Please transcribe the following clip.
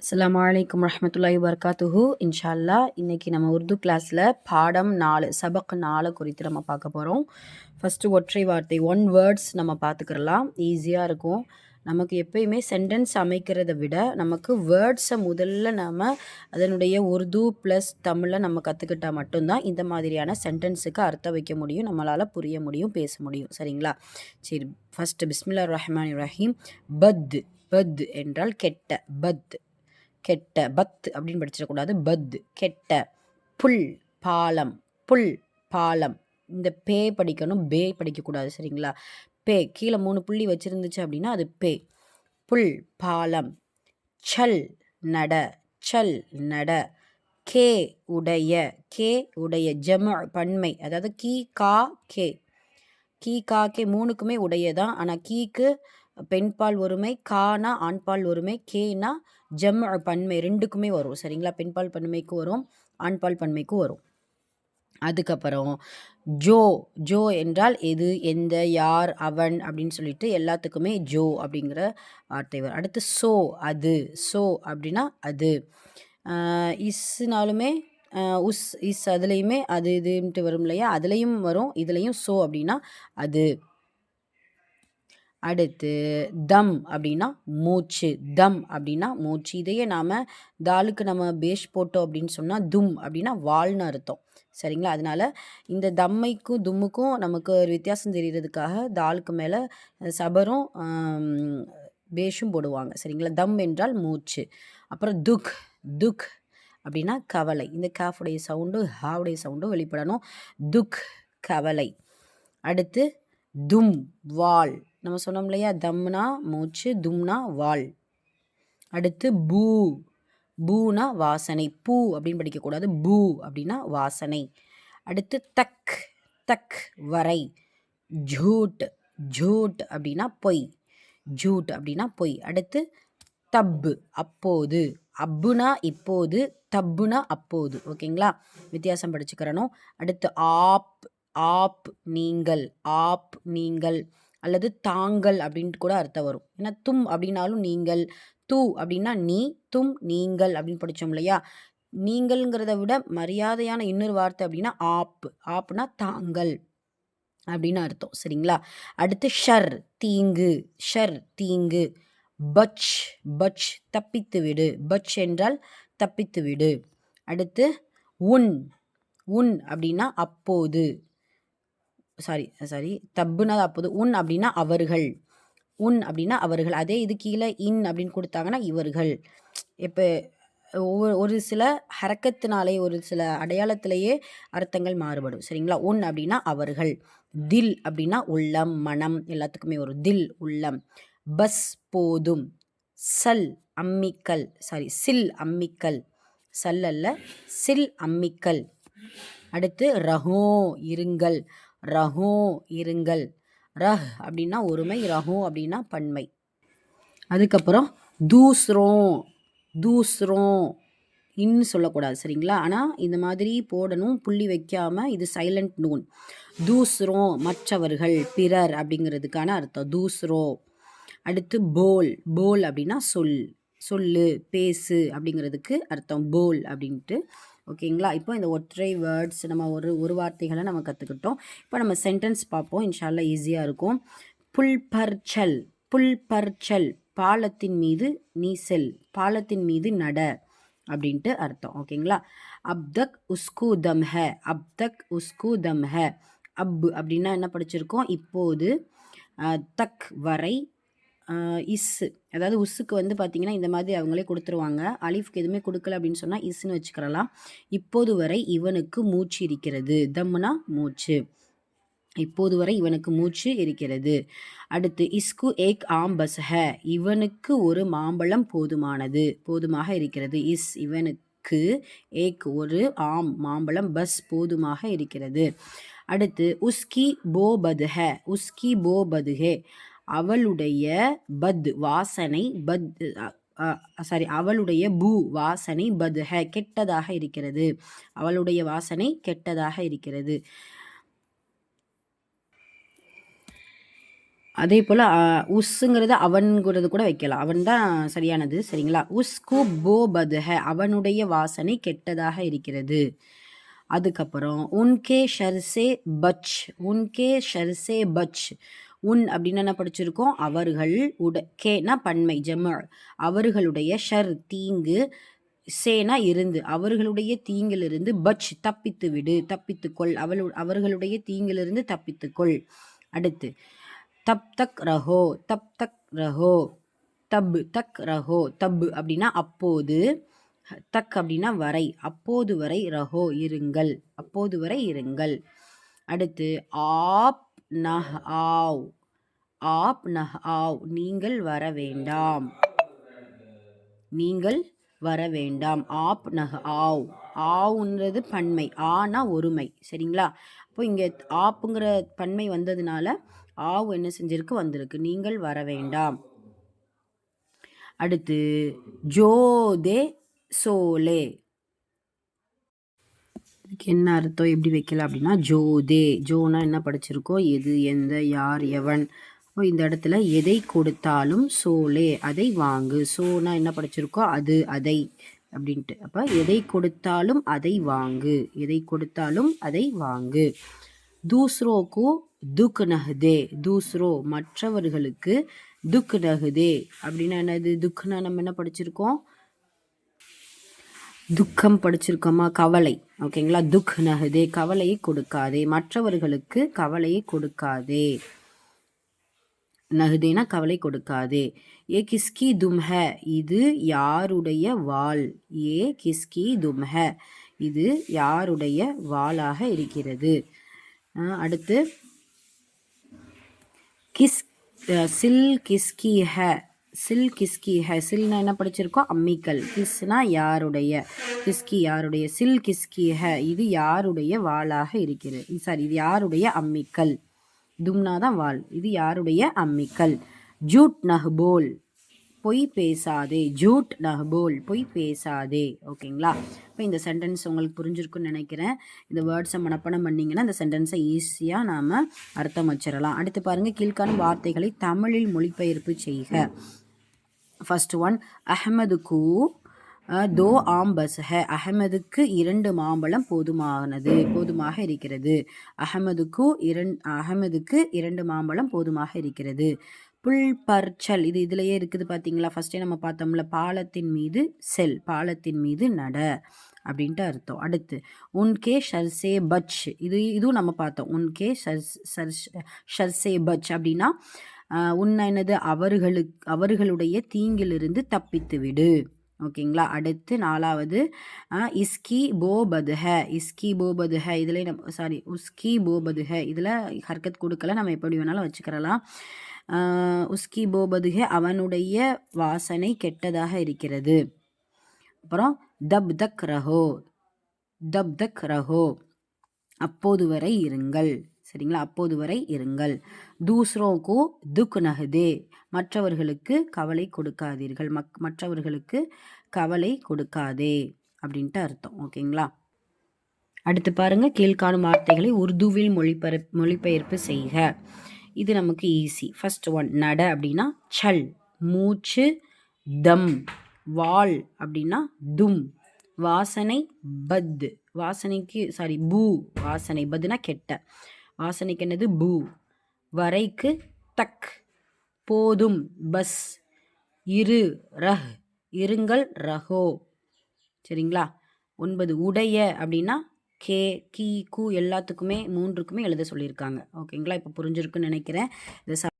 அஸ்ஸலாமு அலைக்கும் வரஹ்மத்துல்லாஹி வபரகாத்துஹு. இன்ஷா அல்லாஹ் இன்னைக்கு நம்ம உருது கிளாஸில் பாடம் 4 சபக் 4 குறித்து நம்ம பார்க்க போகிறோம். ஃபஸ்ட்டு ஒற்றை வார்த்தை ஒன் வேர்ட்ஸ் நம்ம பார்த்துக்கிறலாம். ஈஸியாக இருக்கும். நமக்கு எப்பயுமே சென்டென்ஸ் அமைக்கிறத விட நமக்கு வேர்ட்ஸை முதல்ல நம்ம அதனுடைய உருது ப்ளஸ் தமிழில் நம்ம கற்றுக்கிட்டா மட்டும்தான் இந்த மாதிரியான சென்டென்ஸுக்கு அர்த்தம் வைக்க முடியும், நம்மளால் புரிய முடியும், பேச முடியும். சரிங்களா? சரி, ஃபஸ்ட்டு பிஸ்மில்லாஹிர் ரஹ்மானிர் ரஹீம். பத். பத் என்றால் கெட்ட. பத் கெட்ட. பத் அப்படின்னு படிச்சிடக்கூடாது. பத் கெட்ட. புல் பாலம். புல் பாலம். இந்த பே படிக்கணும், பே படிக்கக்கூடாது. சரிங்களா? பே கீழே 3 புள்ளி வச்சுருந்துச்சு அப்படின்னா அது பே. புல் பாலம். சல் நட. சல் நட. கே உடைய. கே உடைய. ஜம பன்மை, அதாவது கீ கா கே. கீ கா கே 3க்குமே உடையதான். ஆனால் கீக்கு பெண்பால் ஒருமை, கானா ஆண்பால் ஒருமை, கேனா ஜம் பன்மை, 2க்குமே வரும். சரிங்களா? பெண்பால் பன்மைக்கும் வரும், ஆண்பால் பன்மைக்கும் வரும். அதுக்கப்புறம் ஜோ. ஜோ என்றால் எது, எந்த, யார், அவன் அப்படின்னு சொல்லிட்டு எல்லாத்துக்குமே ஜோ அப்படிங்கிற வார்த்தை வரும். அடுத்து சோ அது. சோ அப்படின்னா அது. இஸ்னாலுமே உஸ் இஸ் அதுலேயுமே அது இதுன்ட்டு வரும் இல்லையா, அதுலேயும் வரும், இதுலேயும் சோ அப்படின்னா அது. அடுத்து தம் அப்படின்னா மூச்சு. தம் அப்படின்னா மூச்சு. இதையே நாம் தாலுக்கு நம்ம பேஷ் போட்டோம் அப்படின்னு சொன்னால் தும் அப்படின்னா வால்னு அர்த்தம். சரிங்களா? அதனால் இந்த தம்மைக்கும் தும்முக்கும் நமக்கு ஒரு வித்தியாசம் தெரிகிறதுக்காக தாலுக்கு மேலே சபரும் பேஷும் போடுவாங்க. சரிங்களா? தம் என்றால் மூச்சு. அப்புறம் துக். துக் அப்படின்னா கவலை. இந்த காஃபுடைய சவுண்டும் ஹாவுடைய சவுண்டும் வெளிப்படணும். துக் கவலை. அடுத்து தும் வால். நம்ம சொன்னோம் இல்லையா, தம்னா மூச்சு, தும்னா வால். அடுத்து பூ. பூனா வாசனை. பூ அப்படின்னு படிக்கக்கூடாது, பூ அப்படின்னா வாசனை. அடுத்து தக். தக் வரை. ஜூட். ஜூட் அப்படின்னா பொய். ஜூட் அப்படின்னா பொய். அடுத்து தப்பு அப்போது. அப்புனா இப்போது, தப்புனா அப்போது. ஓகேங்களா? வித்தியாசம் படிச்சுக்கிறணும். அடுத்து ஆப். ஆப் நீங்கள். ஆப் நீங்கள் அல்லது தாங்கள் அப்படின்ட்டு கூட அர்த்தம் வரும். ஏன்னா தும் அப்படின்னாலும் நீங்கள், தூ அப்படின்னா நீ, தும் நீங்கள் அப்படின்னு படித்தோம் இல்லையா. நீங்கள்ங்கிறத விட மரியாதையான இன்னொரு வார்த்தை அப்படின்னா ஆப். ஆப்னா தாங்கள் அப்படின்னு அர்த்தம். சரிங்களா? அடுத்து ஷர் தீங்கு. ஷர் தீங்கு. பச். பச் தப்பித்து விடு. பச் என்றால் தப்பித்து விடு. அடுத்து உன். உன் அப்படின்னா அப்போது. சாரி தப்புனா அப்போது. உன் அப்படின்னா அவர்கள். உன் அப்படின்னா அவர்கள். அதே இது கீழே இன் அப்படின்னு கொடுத்தாங்கன்னா இவர்கள். இப்போ ஒரு சில ஹரக்கத்தினாலே, ஒரு சில அடையாளத்திலேயே அர்த்தங்கள் மாறுபடும். சரிங்களா? உன் அப்படின்னா அவர்கள். தில் அப்படின்னா உள்ளம், மனம், எல்லாத்துக்குமே ஒரு தில் உள்ளம். பஸ் போதும். சல் அம்மிக்கல். சில் அம்மிக்கல். சல் அல்ல, சில் அம்மிக்கல். அடுத்து ரஹோ இருங்கள். ரஹோ இருங்கள். ரஹ் அப்படின்னா ஒருமை, ரஹோ அப்படின்னா பன்மை. அதுக்கப்புறம் தூஸ்ரோம். தூஸ்ரோம் இன்னு சொல்லக்கூடாது. சரிங்களா? ஆனால் இந்த மாதிரி போடணும், புள்ளி வைக்காமல். இது சைலண்ட் நூன். தூஸ்ரோம் மற்றவர்கள், பிறர் அப்படிங்கிறதுக்கான அர்த்தம் தூஸ்ரோ. அடுத்து போல். போல் அப்படின்னா சொல், சொல்லு, பேசு அப்படிங்கிறதுக்கு அர்த்தம் போல் அப்படின்ட்டு. ஓகேங்களா? இப்போ இந்த ஒற்றை வேர்ட்ஸ் நம்ம ஒரு வார்த்தைகளை நம்ம கற்றுக்கிட்டோம். இப்போ நம்ம சென்டென்ஸ் பார்ப்போம். இன்ஷால்லா ஈஸியாக இருக்கும். புல் பர்ச்சல். புல் பர்ச்சல் பாலத்தின் மீது நீ செல், பாலத்தின் மீது நட அப்படின்ட்டு அர்த்தம். ஓகேங்களா? அப்தக் உஸ்கு தம் ஹே. அப்தக் உஸ்கு தம் ஹே. அப் அப்படின்னா என்ன படிச்சிருக்கோம் இப்போது. தக் வரை. இஸ், அதாவது உஸ்ஸுக்கு வந்து பார்த்திங்கன்னா இந்த மாதிரி அவங்களே கொடுத்துருவாங்க. அலிஃப்க்கு எதுவுமே கொடுக்கல அப்படின்னு சொன்னால் இஸ்ன்னு வச்சுக்கிறலாம். இப்போது வரை இவனுக்கு மூச்சு இருக்கிறது. தம்னா மூச்சு. இப்போது வரை இவனுக்கு மூச்சு இருக்கிறது. அடுத்து இஸ்கு ஏக் ஆம் பஸ் ஹே. இவனுக்கு ஒரு மாம்பழம் போதுமானது, போதுமாக இருக்கிறது. இஸ் இவனுக்கு, ஏக் ஒரு, ஆம் மாம்பழம், பஸ் போதுமாக இருக்கிறது. அடுத்து உஸ்கி போ பத் ஹே. உஸ்கி போ பத் ஹே அவளுடைய பத் வாசனை, அவளுடைய பூ வாசனை, பத் ஹே கெட்டதாக இருக்கிறது. அவளுடைய வாசனை கெட்டதாக இருக்கிறது. அதே போல் உஸ்ஸுங்கிறது அவன்கிறது கூட வைக்கலாம். அவன் தான் சரியானது. சரிங்களா? உஸ்கு போ பத்ஹ அவனுடைய வாசனை கெட்டதாக இருக்கிறது. அதுக்கப்புறம் உன்கே ஷர்சே பச் உன்கே ஷர்சே பச் உன் அப்படின்னு என்ன படிச்சிருக்கோம்? அவர்கள் கேனா பன்மை ஜம அவர்களுடைய ஷர் தீங்கு சேனா இருந்து அவர்களுடைய தீங்கிலிருந்து பச் தப்பித்து விடு தப்பித்துக்கொள் அவர்களுடைய தீங்கிலிருந்து தப்பித்துக்கொள். அடுத்து தப் தக் ரஹோ தப் தக் ரஹோ தப் தக் ரஹோ தப் அப்படின்னா அப்போது தக் அப்படின்னா வரை அப்போது வரை ரஹோ இருங்கள் அப்போது வரை இருங்கள். அடுத்து ஆப் நஹ் ஆவ் ஆப் நஹ் ஆவ் நீங்கள் வர வேண்டாம் நீங்கள் வர வேண்டாம். ஆப் நஹ் ஆவ் ஆவுன்றது பன்மை ஆனா ஒருமை. சரிங்களா? அப்போ இங்கே ஆப்புங்கிற பன்மை வந்ததுனால ஆவ் என்ன செஞ்சிருக்கு வந்திருக்கு. நீங்கள் வர வேண்டாம். அடுத்து ஜோதே சோலே இதுக்கு என்ன அர்த்தம் எப்படி வைக்கலாம் அப்படின்னா ஜோதே ஜோனா என்ன படிச்சிருக்கோம் எது எந்த யார் எவன். அப்போ இந்த இடத்துல எதை கொடுத்தாலும் சோலே அதை வாங்கு. சோனா என்ன படிச்சிருக்கோம் அது அதை அப்படின்ட்டு. அப்போ எதை கொடுத்தாலும் அதை வாங்கு எதை கொடுத்தாலும் அதை வாங்கு. தூஸ்ரோக்கு துக் நஹ்தே தூஸ்ரோ மற்றவர்களுக்கு துக் நஹ்தே அப்படின்னா என்னது? துக்னா நம்ம என்ன படிச்சிருக்கோம்? துக்கம் படிச்சிருக்கோமா? கவலை. ஓகேங்களா? துக் நஹ்தே கவலையை கொடுக்காதே மற்றவர்களுக்கு கவலையை கொடுக்காதே. நஹ்தேனா கவலை கொடுக்காதே. ஏ கிஸ்கி தும்ஹ இது யாருடைய வாள். ஏ கிஸ்கி தும்ஹ இது யாருடைய வாளாக இருக்கிறது. அடுத்து கிஸ் சில் கிஸ்கி ஹ சில் கிஸ்கி ஹ சில்னா என்ன படிச்சிருக்கோம்? அம்மிக்கல். கிஸ்னா யாருடைய கிஸ்கி யாருடைய சில் கிஸ்கி ஹ இது யாருடைய வாளாக இருக்கிறது. சாரி இது யாருடைய அம்மிக்கல். தும்னா தான் வாள். இது யாருடைய அம்மிக்கல். ஜூட் நஹ்போல் பொய் பேசாதே ஜூட் நஹ்போல் பொய் பேசாதே. ஓகேங்களா? இப்போ இந்த சென்டென்ஸ் உங்களுக்கு புரிஞ்சிருக்குன்னு நினைக்கிறேன். இந்த வேர்ட்ஸை மனப்பாடம் பண்ணிங்கன்னா இந்த சென்டென்ஸை ஈஸியாக நாம் அர்த்தம் வச்சிடலாம். அடுத்து பாருங்கள் கீழ்காணும் வார்த்தைகளை தமிழில் மொழிபெயர்ப்பு செய்க. ஃபர்ஸ்ட் ஒன் அஹ்மதுக்கு தோ ஆம் பஸ் ஹே அஹமதுக்கு 2 மாம்பழம் போதுமாக இருக்கிறது. அஹமதுக்கு 2 மாம்பழம் போதுமாக இருக்கிறது. புல் பர்ச்சல் இது இதுலயே இருக்குது பார்த்தீங்களா? ஃபர்ஸ்டே நம்ம பார்த்தோம்ல பாலத்தின் மீது செல் பாலத்தின் மீது நட அப்படின்ட்டு அர்த்தம். அடுத்து உன்கே ஷர்சே பச் இதுவும் நம்ம பார்த்தோம். உன்கே ஷர்சே பச் அப்படின்னா உன்ன என்னது அவர்களுடைய தீங்கிலிருந்து தப்பித்து விடு. ஓகேங்களா? அடுத்து 4வது இஸ்கி போபதுஹ இதில் உஸ்கி போபதுஹ இதில் ஹர்கத் கொடுக்கல நம்ம எப்படி வேணாலும் வச்சுக்கிறலாம். உஸ்கி போபதுஹ அவனுடைய வாசனை கெட்டதாக இருக்கிறது. அப்புறம் தப் தக் ரஹோ அப்போது வரை இருங்கள். சரிங்களா? அப்போது வரை இருங்கள். தூஸ்ரோக்கு துக் நஹ்தே மற்றவர்களுக்கு கவலை கொடுக்காதீர்கள் மற்றவர்களுக்கு கவலை கொடுக்காதே அப்படின்ட்டு அர்த்தம். ஓகேங்களா? அடுத்து பாருங்க கீழ்காணும் வார்த்தைகளை உருதுவில் மொழிபெயர்ப்பு செய்க. இது நமக்கு ஈஸி. ஃபர்ஸ்ட் ஒன் நட அப்படின்னா சல் மூச்சு தம் வால் அப்படின்னா தும் வாசனை பத் வாசனைக்கு பூ வாசனை பத்னா கெட்ட வாசனைக்கு என்னது பூ வரைக்கு தக் போதும் பஸ் இரு ரஹ் இருங்கள் ரஹோ. சரிங்களா? 9 உடைய அப்படின்னா கே கி கு எல்லாத்துக்குமே 3க்குமே எழுத சொல்லியிருக்காங்க. ஓகேங்களா? இப்போ புரிஞ்சிருக்குன்னு நினைக்கிறேன்.